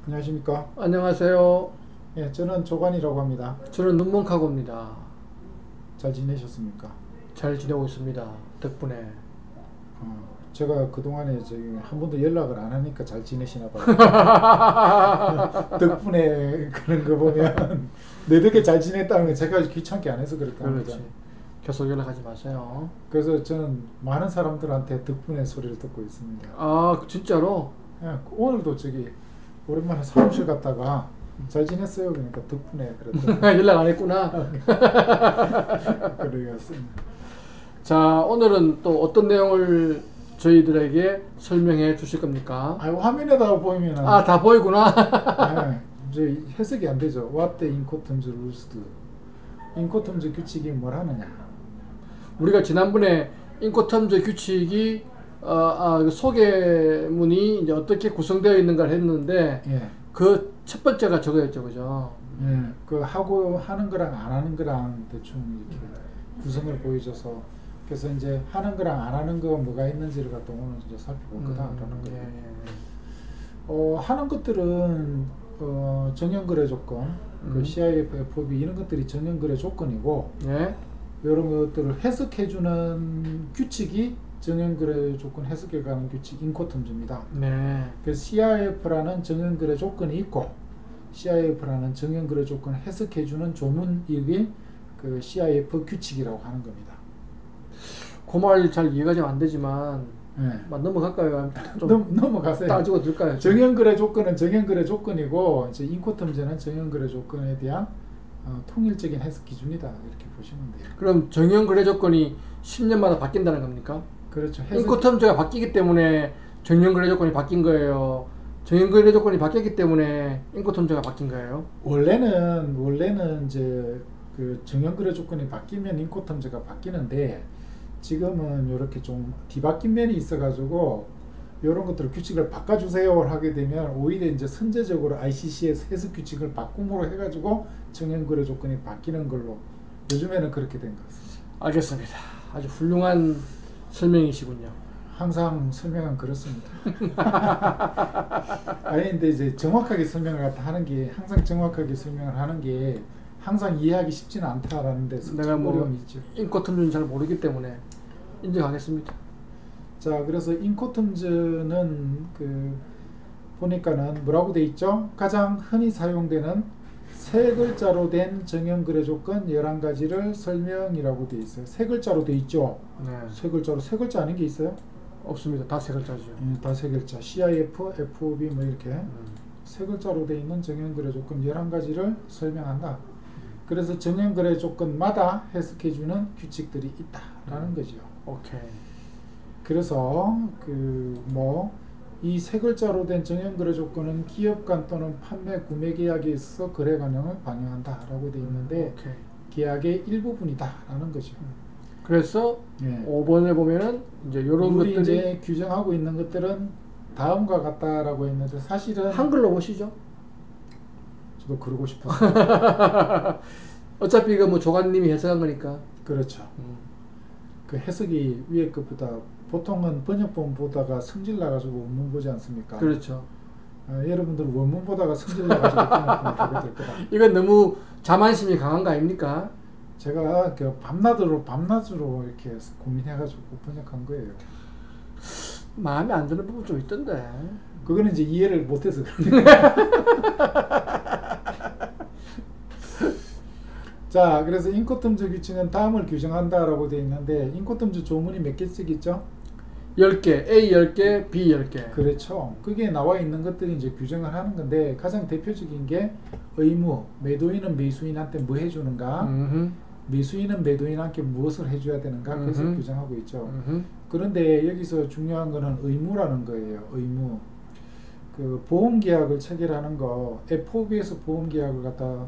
안녕하십니까? 안녕하세요. 예, 저는 조관이라고 합니다. 저는 눈먼카고입니다. 잘 지내셨습니까? 잘 지내고 있습니다. 덕분에. 제가 그동안에 저기 한 번도 연락을 안 하니까 잘 지내시나 봐요. 덕분에 그런 거 보면 내 덕에 잘 지냈다는 거 제가 귀찮게 안 해서 그랬다. 그렇지. 계속 연락하지 마세요. 그래서 저는 많은 사람들한테 덕분에 소리를 듣고 있습니다. 아, 진짜로? 예, 오늘도 저기 오랜만에 사무실 갔다가 잘 지냈어요? 그러니까 덕분에 그랬더니 연락 안 했구나. 그러겠습니다. 자, 오늘은 또 어떤 내용을 저희들에게 설명해 주실 겁니까? 화면에다가 보이면은 아, 다 보이구나. 이제 해석이 안 되죠. What the Incoterms rules do? 인코텀즈 규칙이 뭘 하느냐? 우리가 지난번에 인코텀즈 규칙이 그 소개문이 이제 어떻게 구성되어 있는가를 했는데 예, 그 첫 번째가 저거였죠, 그죠? 예, 그 하고 하는 거랑 안 하는 거랑 대충 이렇게 구성을 보여줘서 그래서 이제 하는 거랑 안 하는 거 뭐가 있는지를 갖다 오늘 이제 살펴볼 거다라는 거예요. 하는 것들은 정형거래 조건, 그 CIF, FOB 이런 것들이 정형거래 조건이고, 예. 이런 것들을 해석해주는 규칙이 정형거래 조건 해석해가는 규칙 인코텀즈입니다. 네. 그래서 CIF라는 정형거래 조건이 있고, CIF라는 정형거래 조건 해석해주는 조문 이게 그 CIF 규칙이라고 하는 겁니다. 그 말 잘 이해가 좀 안 되지만 네. 넘어갈까요? 좀 넘어가세요. 따지고 들까요? 정형거래 조건은 정형거래 조건이고 이제 인코텀즈는 정형거래 조건에 대한 통일적인 해석 기준이다 이렇게 보시면 돼요. 그럼 정형 거래 조건이 10년마다 바뀐다는 겁니까? 그렇죠. 인코텀즈가 바뀌기 때문에 정형 거래 조건이 바뀐 거예요. 정형 거래 조건이 바뀌었기 때문에 인코텀즈가 바뀐 거예요. 원래는 이제 그 정형 거래 조건이 바뀌면 인코텀즈가 바뀌는데 지금은 이렇게 좀 뒤바뀐 면이 있어가지고 이런 것들을 규칙을 바꿔주세요 하게 되면 오히려 이제 선제적으로 ICC의 해석 규칙을 바꿈으로 해가지고 정형 거래 조건이 바뀌는 걸로 요즘에는 그렇게 된 것 같습니다. 알겠습니다. 아주 훌륭한 설명이시군요. 항상 설명은 그렇습니다. 아니 근데 이제 정확하게 설명을 갖다 하는 게 항상 정확하게 설명을 하는 게 항상 이해하기 쉽지는 않다라는 데서 내가 뭐 어려움이 있죠. 인코텀즈는 잘 모르기 때문에 인정하겠습니다. 자, 그래서 인코텀즈는 그 보니까는 뭐라고 돼 있죠? 가장 흔히 사용되는 세 글자로 된 정형거래 조건 11가지를 설명이라고 돼 있어요. 세 글자로 돼 있죠? 네. 세 글자 아닌 게 있어요? 없습니다. 다 세 글자죠. 다 세 글자. CIF, FOB 뭐 이렇게 세 글자로 돼 있는 정형거래 조건 11가지를 설명한다. 그래서 정형거래 조건마다 해석해주는 규칙들이 있다라는 거죠. 오케이. 그래서 이 세 글자로 된 정형거래 조건은 기업 간 또는 판매 구매 계약에 있어 거래 가능을 반영한다라고 되어 있는데 오케이. 계약의 일부분이다라는 거죠. 그래서 네. 5번에 보면은 이제 이런 우리 것들이 이제 규정하고 있는 것들은 다음과 같다라고 했는데 사실은 한글로 보시죠. 저도 그러고 싶었어요. 어차피 이거 뭐 조관님이 해석한 거니까. 그렇죠. 그 해석이 위에 것보다 보통은 번역본 보다가 성질 나가지고 원문 보지 않습니까? 그렇죠. 여러분들 원문 보다가 성질 나가지고 번역본을 보게 될 거다. 이건 너무 자만심이 강한 거 아닙니까? 제가 그 밤낮으로 이렇게 고민해가지고 번역한 거예요. 마음에 안 드는 부분 좀 있던데. 그거는 이제 이해를 못해서 그런데. 자, 그래서 인코텀즈 규칙은 다음을 규정한다라고 되어 있는데 인코텀즈 조문이 몇 개씩 있죠? 10개, A 10개, B 10개. 그렇죠. 그게 나와 있는 것들이 이제 규정을 하는 건데 가장 대표적인 게 의무, 매도인은 매수인한테 뭐 해주는가, 매수인은 매도인한테 무엇을 해줘야 되는가, 그래서 규정하고 있죠. 그런데 여기서 중요한 거는 의무라는 거예요. 의무. 그 보험계약을 체결하는 거, FOB에서 보험계약을 갖다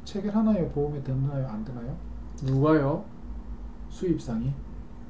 체결하나요? 보험에 드나요? 안 드나요? 누가요? 수입상이?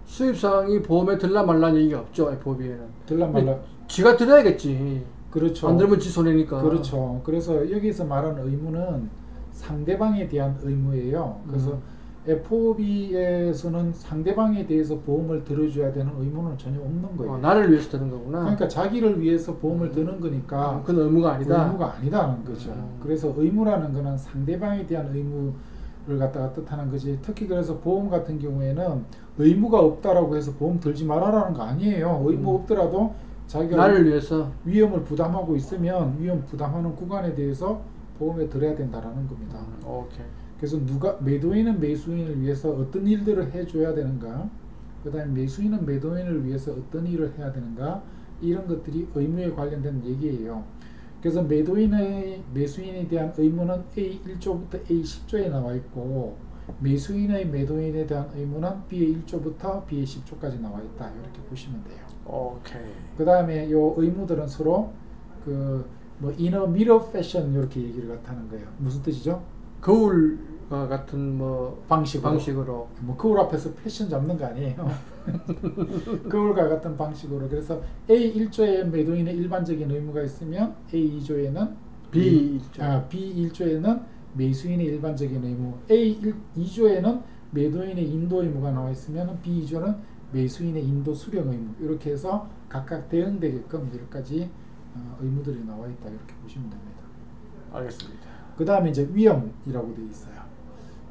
수입상이 보험에 들라 말라는 얘기가 없죠. FOB에는. 들라 말라. 지가 들어야겠지. 그렇죠. 안 들면 지 손해니까. 그렇죠. 그래서 여기서 말하는 의무는 상대방에 대한 의무예요. 그래서 FOB에서는 상대방에 대해서 보험을 들어줘야 되는 의무는 전혀 없는 거예요. 나를 위해서 드는 거구나. 그러니까 자기를 위해서 보험을 드는 거니까 그건 의무가 아니다. 의무가 아니다는 거죠. 그래서 의무라는 거는 상대방에 대한 의무를 갖다가 뜻하는 거지. 특히 그래서 보험 같은 경우에는 의무가 없다라고 해서 보험 들지 말아라는 거 아니에요. 의무 없더라도 자기가 나를 위해서 위험을 부담하고 있으면 위험 부담하는 구간에 대해서 보험에 들어야 된다라는 겁니다. 오케이. 그래서 매도인은 매수인을 위해서 어떤 일들을 해줘야 되는가, 그 다음에 매수인은 매도인을 위해서 어떤 일을 해야 되는가, 이런 것들이 의무에 관련된 얘기예요. 그래서 매수인에 대한 의무는 A1조부터 A10조에 나와 있고, 매수인의 매도인에 대한 의무는 B의 1조부터 B의 10조까지 나와 있다. 이렇게 보시면 돼요. 오케이. 그 다음에 요 의무들은 서로 이너 미러 패션 이렇게 얘기를 갖다는 거예요. 무슨 뜻이죠? 거울과 같은 방식으로. 거울 앞에서 패션 잡는 거 아니에요. 거울과 같은 방식으로. 그래서 A1조에 매도인의 일반적인 의무가 있으면 A2조에는 B1조에는 매수인의 일반적인 의무, A2조에는 매도인의 인도 의무가 나와 있으면 B2조는 매수인의 인도 수령 의무, 이렇게 해서 각각 대응되게끔 여러 가지 의무들이 나와 있다. 이렇게 보시면 됩니다. 알겠습니다. 그 다음에 이제 위험이라고 되어 있어요.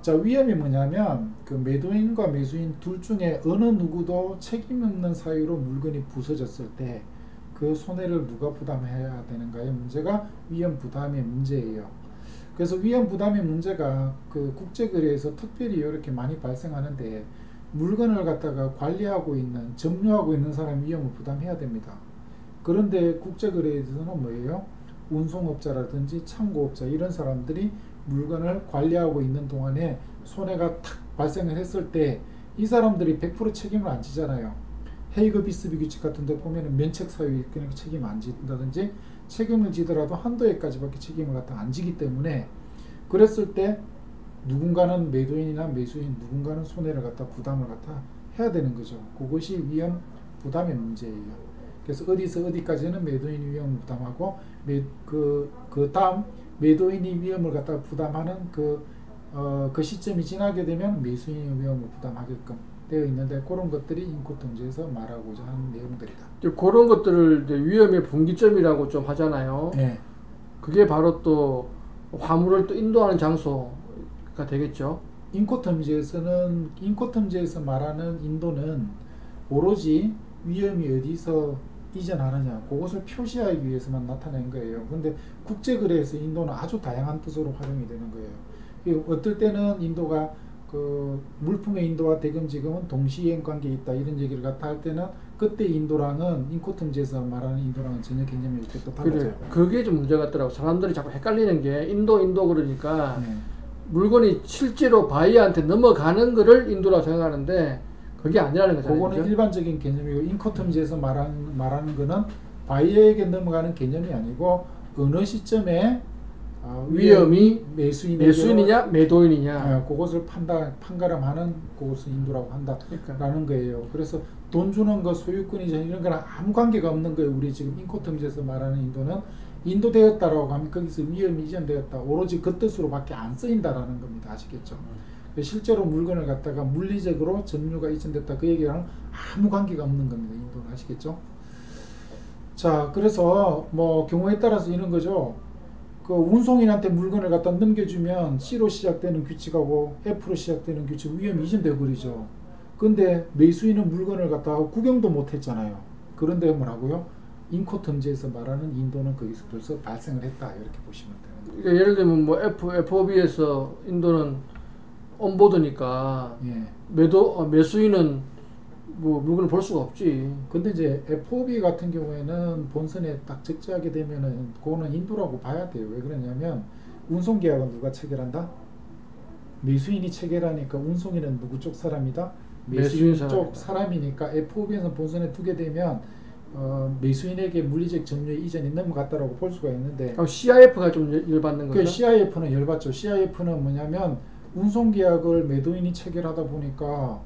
자, 위험이 뭐냐면 그 매도인과 매수인 둘 중에 어느 누구도 책임 없는 사유로 물건이 부서졌을 때 그 손해를 누가 부담해야 되는가의 문제가 위험 부담의 문제예요. 그래서 위험 부담의 문제가 그 국제거래에서 특별히 이렇게 많이 발생하는데, 물건을 갖다가 관리하고 있는, 점유하고 있는 사람이 위험을 부담해야 됩니다. 그런데 국제거래에서는 뭐예요? 운송업자라든지 창고업자, 이런 사람들이 물건을 관리하고 있는 동안에 손해가 탁 발생을 했을 때 이 사람들이 100% 책임을 안 지잖아요. 헤이그 비스비 규칙 같은 데 보면은 면책 사유 그냥 책임 안 진다든지, 책임을 지더라도 한도에까지밖에 책임을 갖다 안 지기 때문에, 그랬을 때 누군가는 매도인이나 매수인 누군가는 손해를 갖다 부담을 갖다 해야 되는 거죠. 그것이 위험 부담의 문제예요. 그래서 어디서 어디까지는 매도인이 위험을 부담하고 그 다음 매도인이 위험을 갖다 부담하는 그 시점이 지나게 되면 매수인이 위험을 부담하게끔 되어 있는데, 그런 것들이 인코통제에서 말하고자 하는 내용들이다. 그런 것들을 이제 위험의 분기점이라고 좀 하잖아요. 네. 그게 바로 또 화물을 또 인도하는 장소가 되겠죠. 인코통제에서 말하는 인도는 오로지 위험이 어디서 이전하느냐, 그것을 표시하기 위해서만 나타낸 거예요. 근데 국제거래에서 인도는 아주 다양한 뜻으로 활용이 되는 거예요. 어떨 때는 인도가 그 물품의 인도와 대금 지금은 동시행 관계에 있다, 이런 얘기를 갖다 할 때는 그때 인도랑은 인코통제에서 말하는 인도랑은 전혀 개념이 또 달라져요. 그게 좀 문제 같더라고. 사람들이 자꾸 헷갈리는 게 인도 그러니까 물건이 실제로 바이어한테 넘어가는 거를 인도라고 생각하는데 그게 아니라는 거잖아요. 그거는 그죠? 일반적인 개념이고, 인코통제에서 말하는 거는 바이어에게 넘어가는 개념이 아니고 어느 시점에 위험이 매수인이냐 매도인이냐, 그것을 판가름하는 그것을 인도라고 한다라는 거예요. 그래서 돈 주는 거, 소유권이자 이런 거랑 아무 관계가 없는 거예요. 우리 지금 인코통제에서 말하는 인도는 인도되었다라고 하면 거기서 위험이 이전되었다, 오로지 그 뜻으로밖에 안 쓰인다라는 겁니다. 아시겠죠? 실제로 물건을 갖다가 물리적으로 점유가 이전됐다, 그 얘기랑 아무 관계가 없는 겁니다. 인도는. 아시겠죠? 자, 그래서 뭐 경우에 따라서 이런 거죠. 그 운송인한테 물건을 갖다 넘겨주면 C로 시작되는 규칙하고 F로 시작되는 규칙 위험이 이전되어 버리죠. 근데 매수인은 물건을 갖다가 구경도 못 했잖아요. 그런데 뭐라고요? 인코통제에서 말하는 인도는 거기서 벌써 발생을 했다, 이렇게 보시면 되는 거예요. 그러니까 예를 들면 뭐 FOB에서 인도는 온보드니까 매수인은 뭐 물건을 볼 수가 없지. 근데 이제 FOB 같은 경우에는 본선에 딱 적재하게 되면은 그거는 인도라고 봐야 돼요. 왜 그러냐면 운송계약은 누가 체결한다? 매수인이 체결하니까 운송인은 누구 쪽 사람이다? 매수인 쪽 사람이니까 FOB에서 본선에 두게 되면 매수인에게 물리적 점유의 이전이 넘어갔다라고 볼 수가 있는데, 그럼 CIF가 좀 열받는 거죠? CIF는 열받죠. CIF는 뭐냐면 운송계약을 매도인이 체결하다 보니까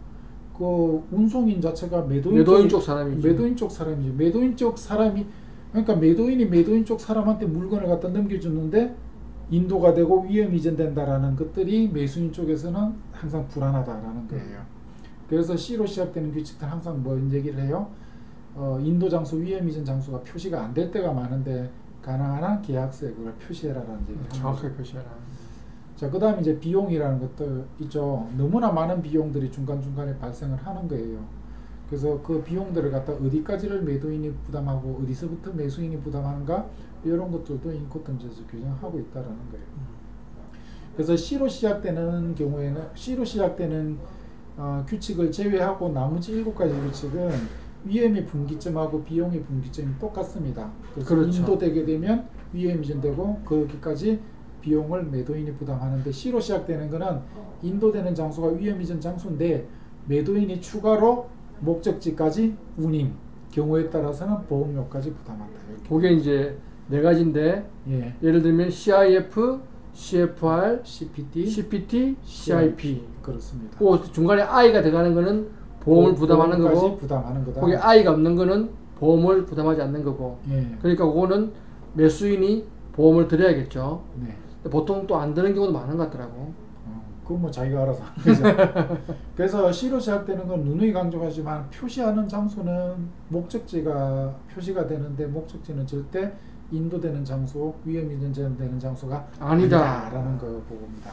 그 운송인 자체가 매도인 쪽 사람이죠. 매도인 쪽 사람이, 그러니까 매도인이 매도인 쪽 사람한테 물건을 갖다 넘겨주는데 인도가 되고 위험 이전된다라는 것들이 매수인 쪽에서는 항상 불안하다라는 거예요. 그래서 C로 시작되는 규칙들 항상 뭐 얘기를 해요? 인도 장소, 위험 이전 장소가 표시가 안 될 때가 많은데 가능한 한 계약서에 그걸 표시해라라는 얘기를 정확하게 표시해라. 자, 그 다음에 이제 비용이라는 것도 있죠. 너무나 많은 비용들이 중간중간에 발생을 하는 거예요. 그래서 그 비용들을 갖다 어디까지를 매도인이 부담하고 어디서부터 매수인이 부담하는가 이런 것들도 인코텀즈에서 규정하고 있다라는 거예요. 그래서 C로 시작되는 경우에는 C로 시작되는 규칙을 제외하고 나머지 7가지 규칙은 위험의 분기점하고 비용의 분기점이 똑같습니다. 그래서 그렇죠. 인도되게 되면 위험 이전되고 거기까지 비용을 매도인이 부담하는데 C로 시작되는 거는 인도되는 장소가 위험 이전 장소인데 매도인이 추가로 목적지까지 운임 경우에 따라서는 보험료까지 부담한다. 그게 이제 4가지인데 예. 예를 들면 CIF, CFR, CPT, CPT, CIP. 그렇습니다. 그 중간에 I가 들어가는 거는 보험을 부담하는 거고 부담하는 거다. 거기 I가 없는 거는 보험을 부담하지 않는 거고. 예. 그러니까 그거는 매수인이 보험을 들여야겠죠. 네. 보통 또 안 드는 경우도 많은 것 같더라고. 그건 뭐 자기가 알아서 하는 거죠. 그래서 C로 시작되는 건 누누이 강조하지만 표시하는 장소는 목적지가 표시가 되는데 절대 인도되는 장소, 위험 이전되는 장소가 아니다라는 거 보고입니다.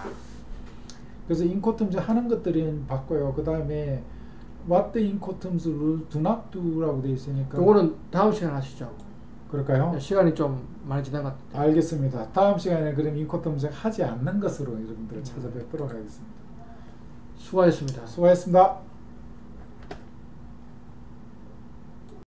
그래서 인코텀즈 하는 것들은 바꿔요. 그 다음에 what the incoterms rule do not do라고 되어 있으니까 그거는 다음 시간에 하시죠. 그럴까요? 시간이 좀 많이 지난 것 같아요. 알겠습니다. 다음 시간에 그럼 인코텀즈 하지 않는 것으로 여러분들을 찾아뵙도록 하겠습니다. 수고하셨습니다. 수고하셨습니다.